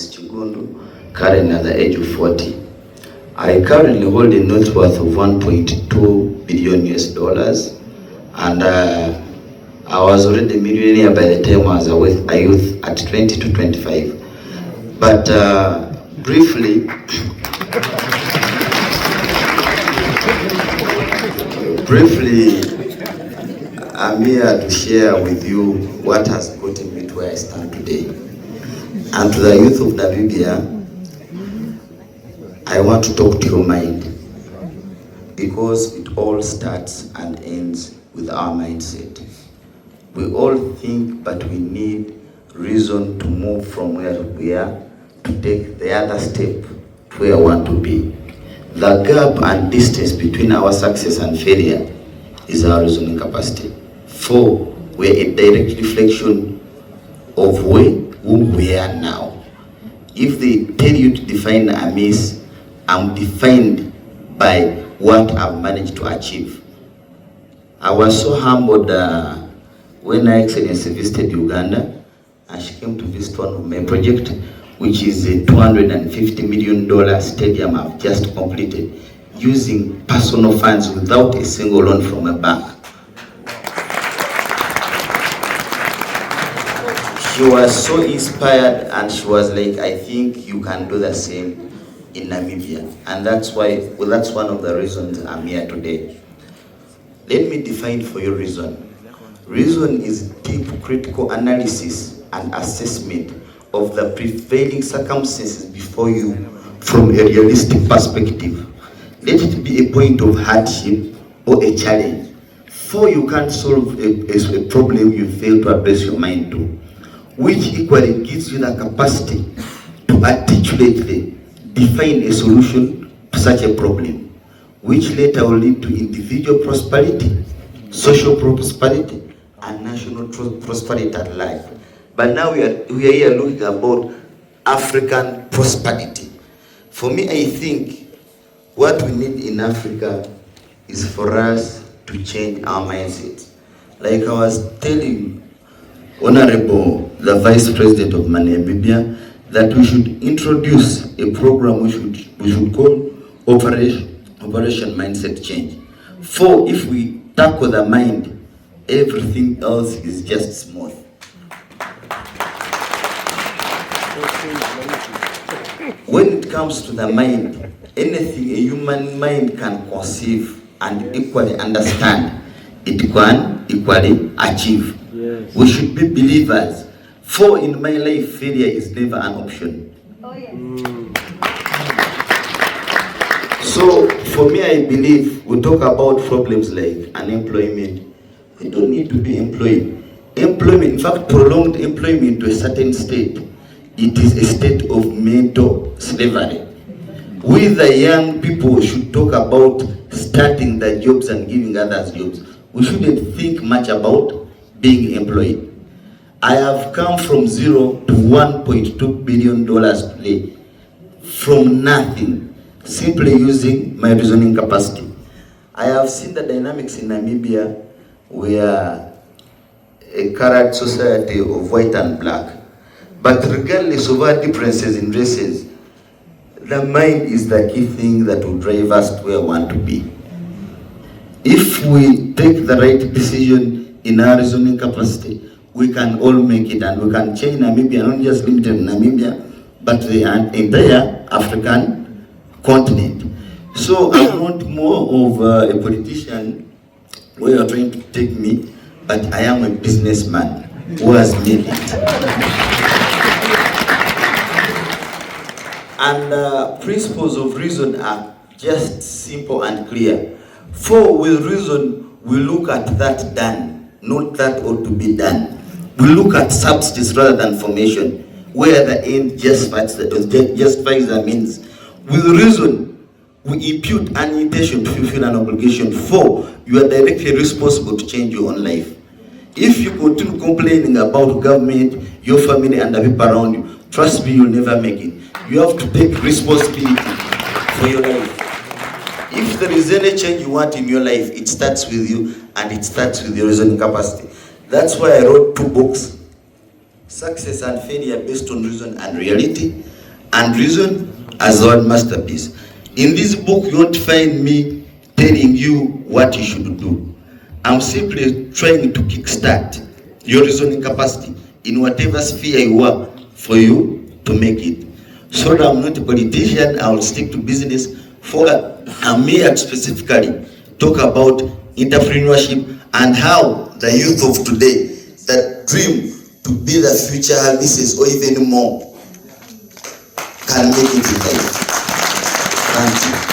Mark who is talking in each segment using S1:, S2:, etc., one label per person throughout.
S1: Kiggundu, currently at the age of 40. I currently hold a net worth of 1.2 billion US dollars, and I was already a millionaire by the time I was a youth at 20 to 25. But briefly, I'm here to share with you what has gotten me to where I stand today. And to the youth of Namibia, I want to talk to your mind, because it all starts and ends with our mindset. We all think, but we need reason to move from where we are to take the other step to where we want to be. The gap and distance between our success and failure is our reasoning capacity. 4, we're a direct reflection of who we are now. If they tell you to define Hamis, I'm defined by what I've managed to achieve. I was so humbled when Her Excellency visited Uganda, and she came to visit one of my projects, which is a $250 million stadium I've just completed, using personal funds without a single loan from a bank. She was so inspired, and she was like, I think you can do the same in Namibia. And that's one of the reasons I'm here today. Let me define for you reason. Reason is deep critical analysis and assessment of the prevailing circumstances before you from a realistic perspective. Let it be a point of hardship or a challenge. 4, you can't solve a problem you fail to address your mind to, which equally gives you the capacity to articulately define a solution to such a problem, which later will lead to individual prosperity, social prosperity, and national prosperity at large. But now we are here looking about African prosperity. For me, I think what we need in Africa is for us to change our mindset. Like I was telling Honorable the Vice President of Namibia, that we should introduce a program we should call Operation Mindset Change. 4, if we tackle the mind, everything else is just smooth. When it comes to the mind, anything a human mind can conceive and equally understand, it can equally achieve. Yes. We should be believers. 4, in my life, failure is never an option. Oh, yeah. So, for me, I believe we talk about problems like unemployment. We don't need to be employed. Employment, in fact, prolonged employment to a certain state, it is a state of mental slavery. We, the young people, should talk about starting the jobs and giving others jobs. We shouldn't think much about being employed. I have come from 0 to $1.2 billion today, from nothing, simply using my reasoning capacity. I have seen the dynamics in Namibia. We are a current society of white and black. But regardless of our differences in races, the mind is the key thing that will drive us to where we want to be. If we take the right decision in our reasoning capacity, we can all make it, and we can change Namibia, not just limited to Namibia, but the entire African continent. So I'm not more of a politician where you're trying to take me, but I am a businessman who has made it. And principles of reason are just simple and clear. 4, with reason, we look at that done, not that ought to be done. We look at substance rather than formation, where the end justifies the means. With reason, we impute an intention to fulfill an obligation. 4, you are directly responsible to change your own life. If you continue complaining about government, your family, and the people around you, trust me, you'll never make it. You have to take responsibility for your life. If there is any change you want in your life, it starts with you, and it starts with your reasoning capacity. That's why I wrote 2 books, Success and Failure Based on Reason and Reality, and reason as our masterpiece. In this book, you won't find me telling you what you should do. I'm simply trying to kickstart your reasoning capacity in whatever sphere you are for you to make it. So that I'm not a politician, I will stick to business. For I'm here to specifically talk about entrepreneurship and how the youth of today that dream to be the future Hamises or even more can make it in life. Thank you.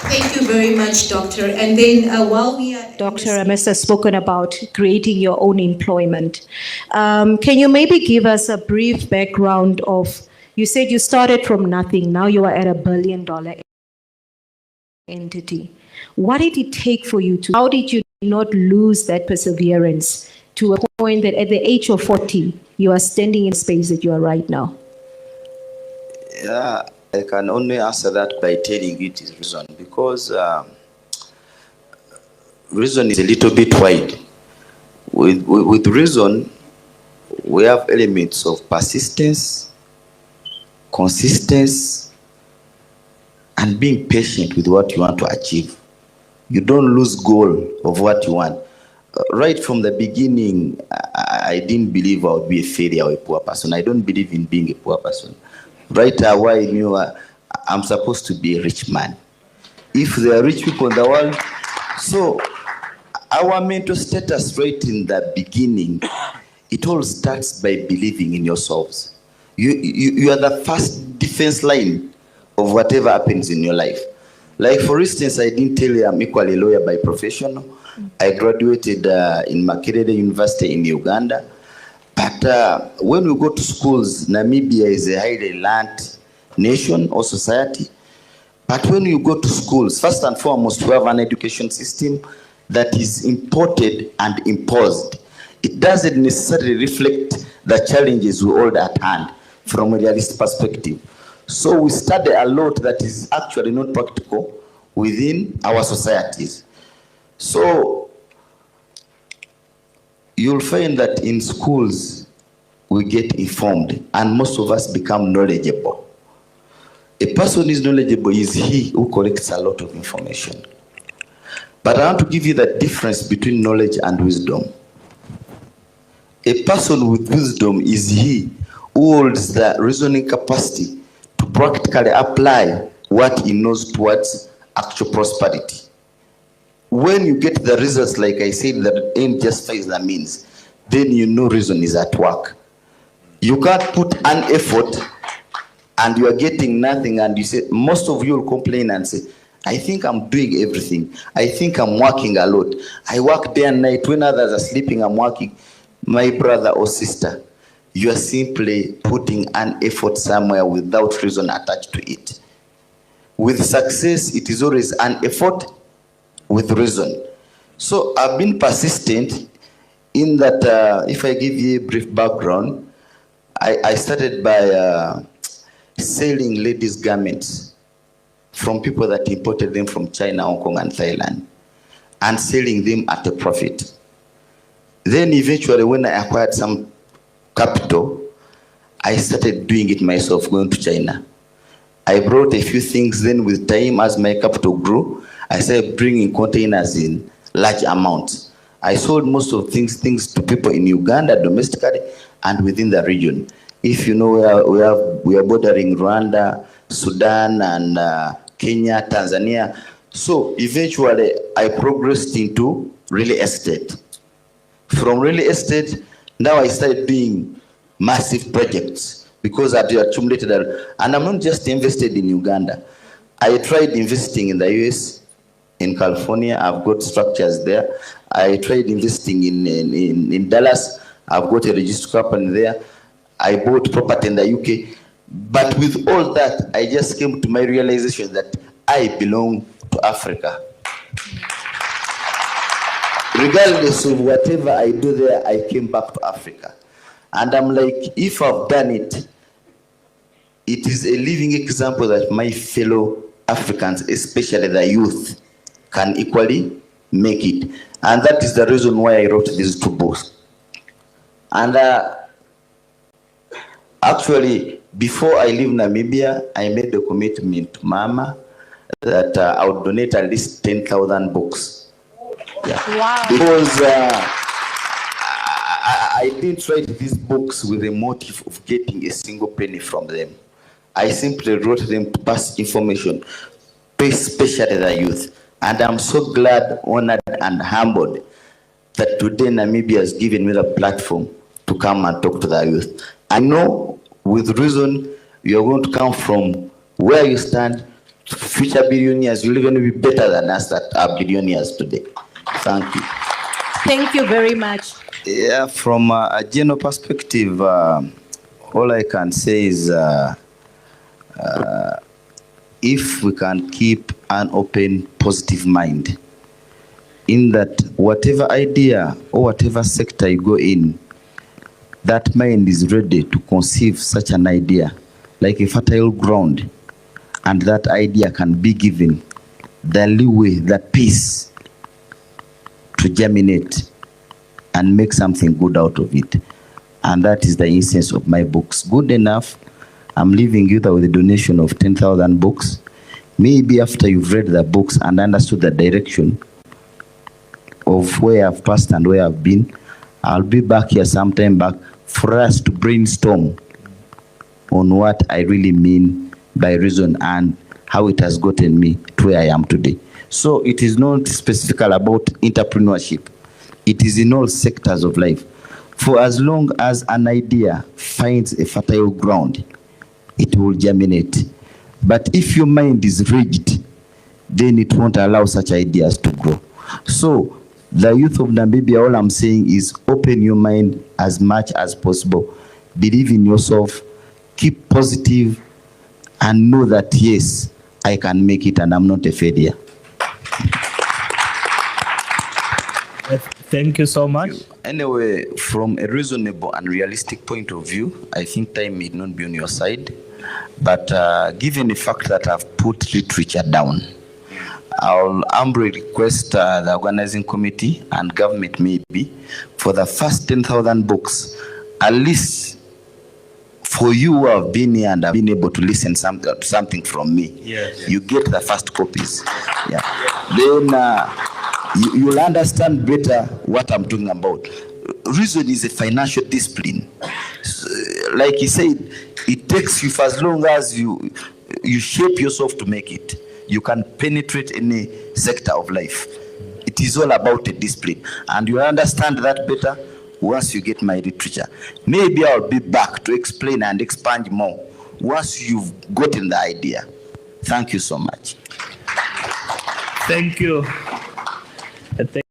S2: Thank you very much, Doctor. And then while we are...
S3: Dr. Hamis has spoken about creating your own employment. Can you maybe give us a brief background of, you said you started from nothing, now you are at $1 billion entity. What did it take for you to, how did you not lose that perseverance to a point that at the age of 40, you are standing in the space that you are right now?
S4: Yeah, I can only answer that by telling it is reason, because reason is a little bit wide. With reason, we have elements of persistence, consistency, and being patient with what you want to achieve. You don't lose goal of what you want. Right from the beginning, I didn't believe I would be a failure or a poor person. I don't believe in being a poor person. Right away, I knew I'm supposed to be a rich man. If there are rich people in the world, so our mental status right in the beginning, it all starts by believing in yourselves. You are the first defense line of whatever happens in your life. Like for instance, I didn't tell you I'm equally a lawyer by profession. I graduated in Makerere University in Uganda. But when we go to schools, Namibia is a highly learned nation or society. But when you go to schools, first and foremost, we have an education system that is imported and imposed. It doesn't necessarily reflect the challenges we hold at hand from a realist perspective. So we study a lot that is actually not practical within our societies. So you'll find that in schools, we get informed and most of us become knowledgeable. A person is knowledgeable is he who collects a lot of information. But I want to give you the difference between knowledge and wisdom. A person with wisdom is he who holds the reasoning capacity to practically apply what he knows towards actual prosperity. When you get the results, like I said, the end justifies the means, then you know reason is at work. You can't put an effort and you are getting nothing, and you say, most of you will complain and say, I think I'm doing everything. I think I'm working a lot. I work day and night. When others are sleeping, I'm working. My brother or sister, you are simply putting an effort somewhere without reason attached to it. With success, it is always an effort with reason. So I've been persistent in that, if I give you a brief background, I started by selling ladies' garments from people that imported them from China, Hong Kong, and Thailand, and selling them at a profit. Then eventually, when I acquired some capital, I started doing it myself, going to China. I brought a few things. Then with time, as my capital grew, I started bringing containers in large amounts. I sold most of things to people in Uganda, domestically, and within the region. If you know, we are bordering Rwanda, Sudan, and Kenya, Tanzania. So eventually, I progressed into real estate. From real estate, now I started doing massive projects because I've accumulated, and I'm not just invested in Uganda. I tried investing in the US, in California. I've got structures there. I tried investing in Dallas. I've got a registered company there. I bought property in the UK. But with all that, I just came to my realization that I belong to Africa. Regardless of whatever I do there, I came back to Africa. And I'm like, if I've done it, it is a living example that my fellow Africans, especially the youth, can equally make it. And that is the reason why I wrote these two books. And actually, Before I leave Namibia, I made a commitment to Mama that I would donate at least 10,000 books. Yeah.
S3: Wow.
S4: Because I didn't write these books with the motive of getting a single penny from them. I simply wrote them to pass information, especially the youth. And I'm so glad, honored, and humbled that today Namibia has given me the platform to come and talk to the youth. I know with reason you're going to come from where you stand to future billionaires. You're going to be better than us that are billionaires today. Thank you.
S3: Thank you very much.
S4: Yeah, from a general perspective, all I can say is if we can keep an open, positive mind, in that whatever idea or whatever sector you go in, that mind is ready to conceive such an idea like a fertile ground, and that idea can be given the leeway, the peace to germinate and make something good out of it. And that is the essence of my books. Good enough, I'm leaving you with a donation of 10,000 books. Maybe after you've read the books and understood the direction of where I've passed and where I've been, I'll be back here sometime back for us to brainstorm on what I really mean by reason and how it has gotten me to where I am today. So it is not specifically about entrepreneurship. It is in all sectors of life. For as long as an idea finds a fertile ground, it will germinate. But if your mind is rigid, then it won't allow such ideas to grow. So the youth of Namibia, all I'm saying is open your mind as much as possible. Believe in yourself, keep positive, and know that yes, I can make it and I'm not a failure.
S5: Thank you so much.
S4: Anyway, from a reasonable and realistic point of view, I think time may not be on your side. But given the fact that I've put literature down, I'll humbly request the organizing committee and government maybe for the first 10,000 books, at least for you who have been here and have been able to listen something from me.
S5: Yes.
S4: You get the first copies. Yeah. Then you'll understand better what I'm talking about. Reason is a financial discipline. Like he said, it takes you for as long as you shape yourself to make it. You can penetrate any sector of life. It is all about a discipline. And you understand that better once you get my literature. Maybe I'll be back to explain and expand more once you've gotten the idea. Thank you so much.
S5: Thank you.